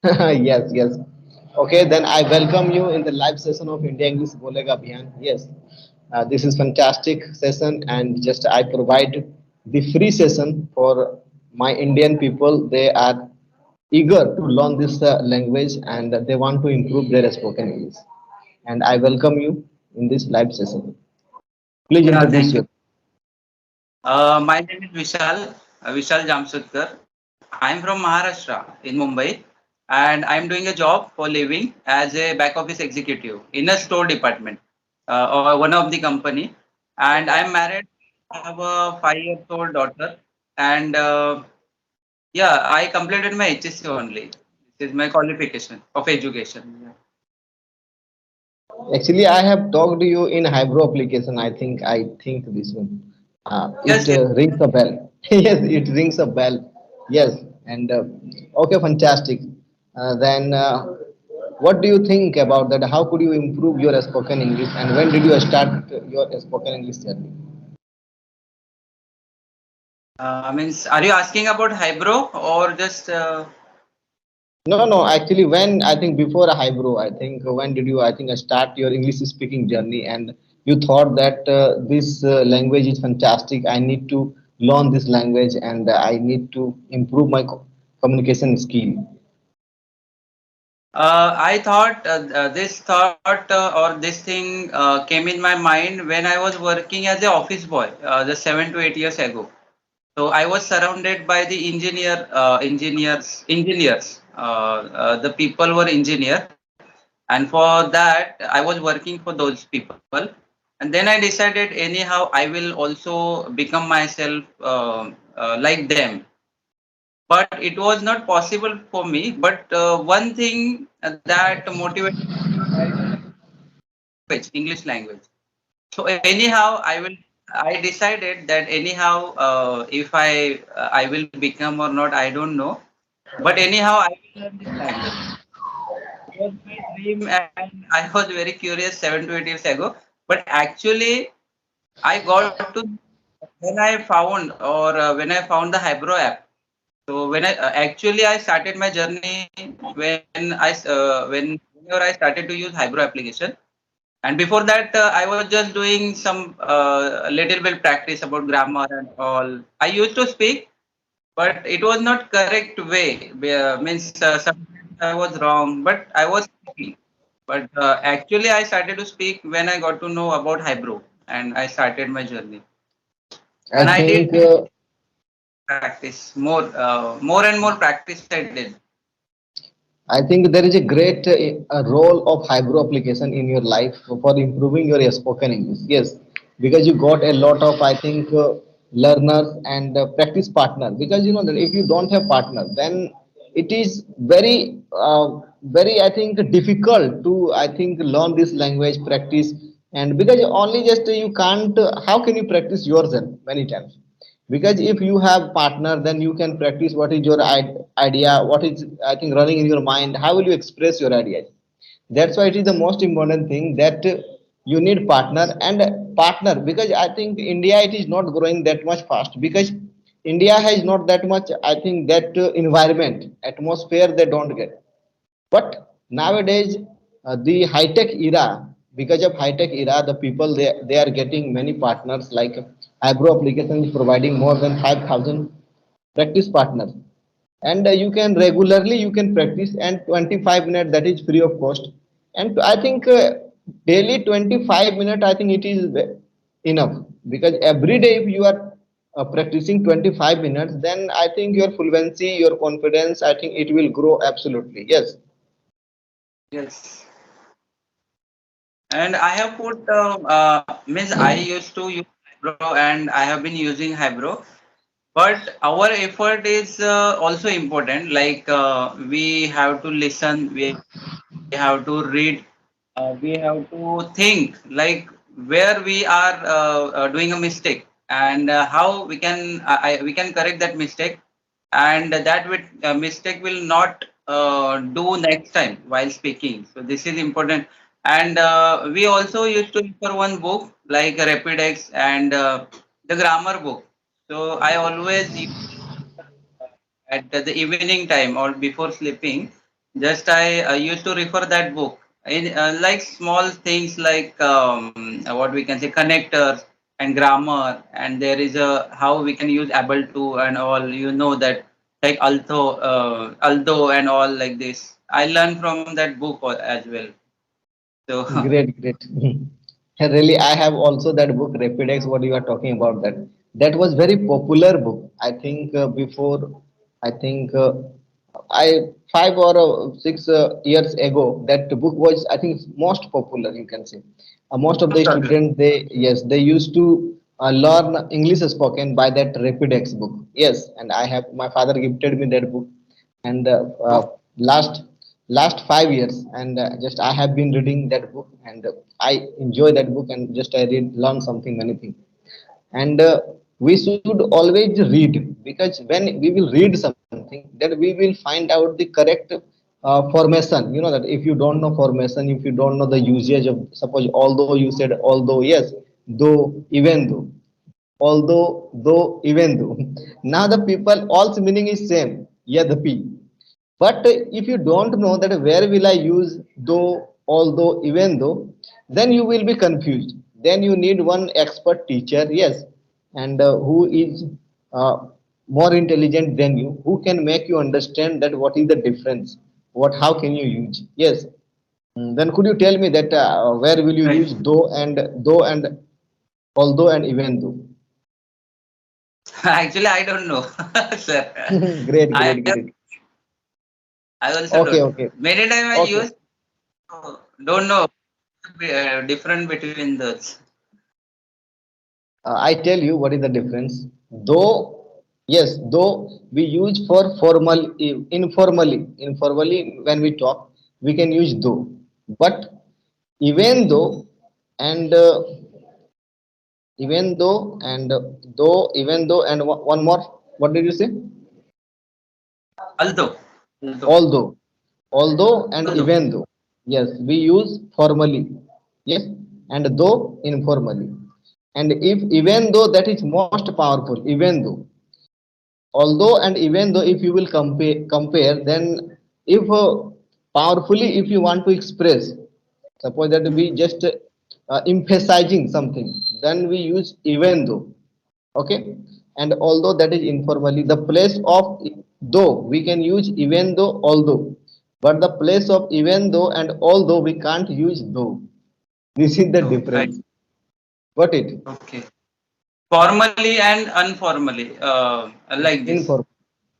Yes, yes. Okay, then I welcome you in the live session of India English bolega Abhiyan. Yes, this is fantastic session, and just I provide the free session for my Indian people. They are eager to learn this language and they want to improve their spoken English. And I welcome you in this live session. Please Yeah, introduce thank you. yourself. My name is Vishal Jamsutkar. I'm from Maharashtra in Mumbai, and I'm doing a job for living as a back office executive in a store department, or one of the company. And I'm married. I have a 5 years old daughter, and yeah, I completed my HSC only. This is my qualification of education. Yeah. Actually, I have talked to you in Hybro application. I think this one. It Yes, yes. rings a bell. Yes, it rings a bell. Yes, and okay, fantastic. Then, what do you think about that? How could you improve your spoken English, and when did you start your spoken English journey? Means, are you asking about Hybro or just? No, no. Actually, when I think before a Hybro, I think when did you? I think start your English speaking journey, and you thought that this language is fantastic. I need to learn this language, and I need to improve my communication skill. I thought this thought or this thing came in my mind when I was working as a office boy, just 7 to 8 years ago. So I was surrounded by the engineers. The people were engineer, and for that I was working for those people. And then I decided, anyhow, I will also become myself like them. But it was not possible for me. But one thing that motivated language, English language. So anyhow, I decided that anyhow, if I will become or not, I don't know. But anyhow, I will learn this language. It was my dream, and I was very curious 7 to 8 years ago. But actually, I got to when I found or when I found the Hybro app. So when I started my journey whenever I started to use Hybro application. And before that, I was just doing some little bit practice about grammar and all. I used to speak, but it was not correct way. Means sometimes I was wrong, but I was speaking. But actually, I started to speak when I got to know about Hybro, and I started my journey. I And I did think practice more and more practice I did. I think there is a great role of Hybro application in your life for improving your spoken English. Yes, because you got a lot of I think learners and practice partner. Because you know that if you don't have partner, then it is very I think difficult to I think learn this language practice. And because only just you can't. How can you practice yourself many times? Because if you have partner, then you can practice what is your idea, what is I think running in your mind, how will you express your ideas. That's why it is the most important thing that you need partner and partner. Because I think India, it is not growing that much fast, because India has not that much I think that environment atmosphere they don't get. But nowadays, the high tech era, because of high tech era, the people they are getting many partners like Agro application is providing more than 5,000 practice partners, and you can regularly you can practice and 25 minutes that is free of cost. And I think daily 25 minutes I think it is enough, because every day if you are practicing 25 minutes, then I think your fluency, your confidence, I think it will grow absolutely. Yes. Yes. And I have put means I used to use Hybro and I have been using Hybro. But our effort is also important. Like we have to listen, we have to read, we have to think, like where we are doing a mistake, and how we can correct that mistake, and mistake will not do next time while speaking. So this is important. And we also used to refer one book like Rapidex and the grammar book. So I always use at the evening time or before sleeping. Just I used to refer that book in like small things like what we can say connectors and grammar, and there is a how we can use able to and all. You know that like although and all like this. I learned from that book as well. So Great, great. Really, I have also that book, Rapidex, what you are talking about that. That was very popular book. I think before, I think I 5 or 6 years ago, that book was, I think, most popular. You can say, most of the students, they yes, they used to learn English spoken by that Rapidex book. Yes, and I have my father gifted me that book, and last last 5 years and just I have been reading that book and I enjoy that book and just I read learn something many things and we should always read because when we will read something then we will find out the correct formation, you know, that if you don't know formation, if you don't know the usage of, suppose although you said although, yes, though, even though, although, though, even though. Now the people, all's meaning is same. Yeah, the P. But if you don't know that where will I use though, although, even though, then you will be confused. Then you need one expert teacher, yes, and who is uh, more intelligent than you, who can make you understand that what is the difference, what, how can you use, yes. Then could you tell me that where will you right. use though and although and even though? Actually, I don't know, sir. Great, I great, great. I also Okay, don't know. okay, Many times I okay. use don't know different between those. I tell you what is the difference. Though, yes, though we use for informally when we talk, we can use though. But even though and even though and though, even though and one more. What did you say? Although, Although, although and although. even though. Yes, we use formally. Yes, and though informally. And if even though, that is most powerful, even though, although and even though, if you will compare, then if powerfully, if you want to express, suppose that we Mhm. just emphasizing something, then we use even though. Okay, and although, that is informally, the place of though we can use even though, although, but the place of even though and although we can't use though. This is the So right. difference. What it? Okay. Formally and informally, like this. Inform.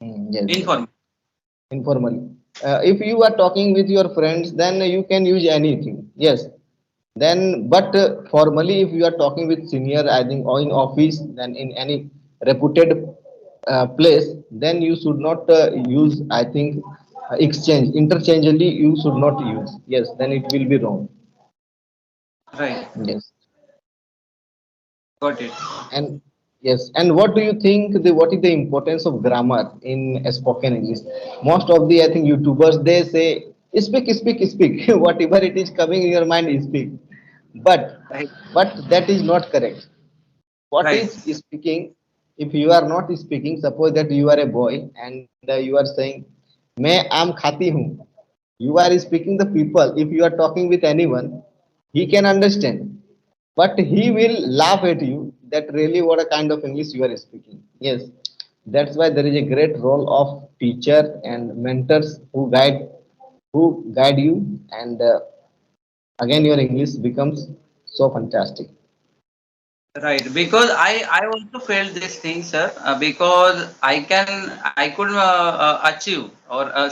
Yes, yes. Informal. Informally, if you are talking with your friends, then you can use anything, yes. Then but formally, if you are talking with senior, I think, or in office, then in any reputed place, then you should not use, I think, exchange interchangeably, you should not use, yes, then it will be wrong. Right. Yes. Got it. And yes, and what do you think what is the importance of grammar in spoken English? Most of the, I think, YouTubers, they say speak, speak, speak. Whatever it is coming in your mind, speak. But Right. that is not correct. What Right. is speaking? If you are not speaking, suppose that you are a boy and you are saying, "मैं आम खाती हूँ." You are speaking the people. If you are talking with anyone, he can understand, but he will laugh at you that really what a kind of English you are speaking. Yes, that's why there is a great role of teacher and mentors who guide you, and again your English becomes so fantastic. Right, because I also felt this thing, sir. Because I could achieve or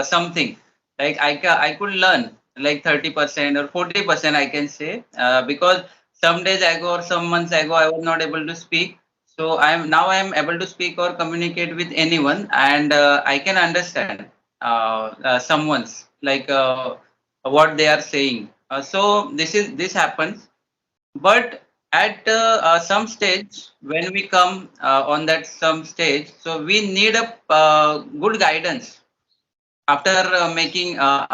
something like I could learn like 30% or 40%, I can say, because some days ago or some months ago I was not able to speak. So I am able to speak or communicate with anyone, and I can understand someone's like what they are saying. So this happens, but at some stage when we come on that some stage, so we need a good guidance after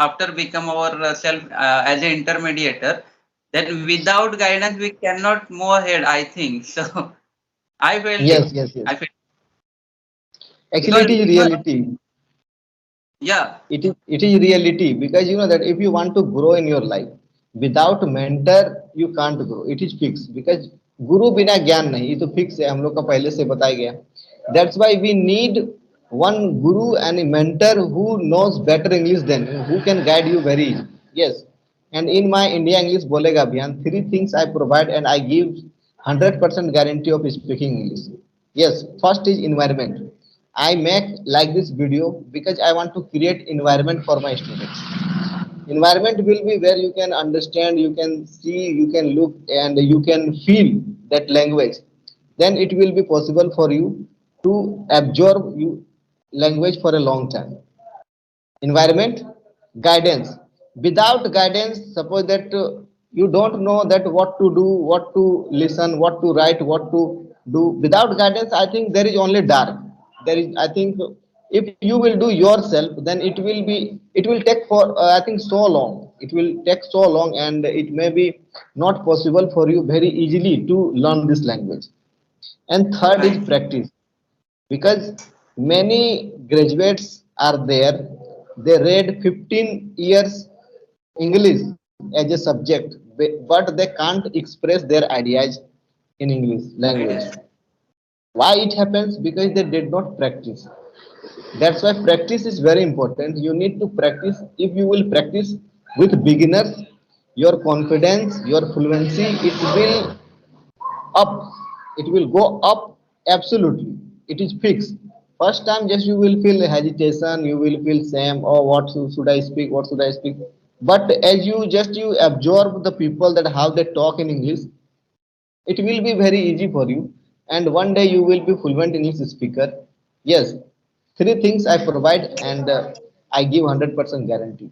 after become our self as an intermediator. Then without guidance we cannot move ahead, I think. So I felt it. Yes, yes, I yes. felt Actually, because it is reality. Yeah, It is reality, because you know that if you want to grow in your life, without mentor you can't grow. It is fixed, because guru बिना ज्ञान नहीं, ये तो fix है, हम लोग का पहले से बताया गया. That's why we need one guru and a mentor who knows better English than you, who can guide you very easy. Yes. And in my India English bolega Abhiyan, three things I provide and I give 100% guarantee of speaking English. Yes, first is environment. I make like this video because I want to create environment for my students. Environment will be where you can understand, you can see, you can look, and you can feel that language. Then it will be possible for you to absorb you language for a long time. Environment, guidance. Without guidance, suppose that you don't know that what to do, what to listen, what to write, what to do. Without guidance, I think there is only dark. There is, I think, if you will do yourself, then it will take for I think so long, it will take so long, and it may be not possible for you very easily to learn this language. And third is right, practice, because many graduates are there, they read 15 years English as a subject, but they can't express their ideas in English language. right, Why it happens? Because they did not practice. That's why practice is very important. You need to practice. If you will practice with beginners, your confidence, your fluency, it will up, it will go up. Absolutely, it is fixed. First time just you will feel hesitation, you will feel shame, or what should I speak, what should I speak. But as you absorb the people that how they talk in English, it will be very easy for you, and one day you will be fluent English speaker. Yes, three things I provide, and I give 100% guarantee.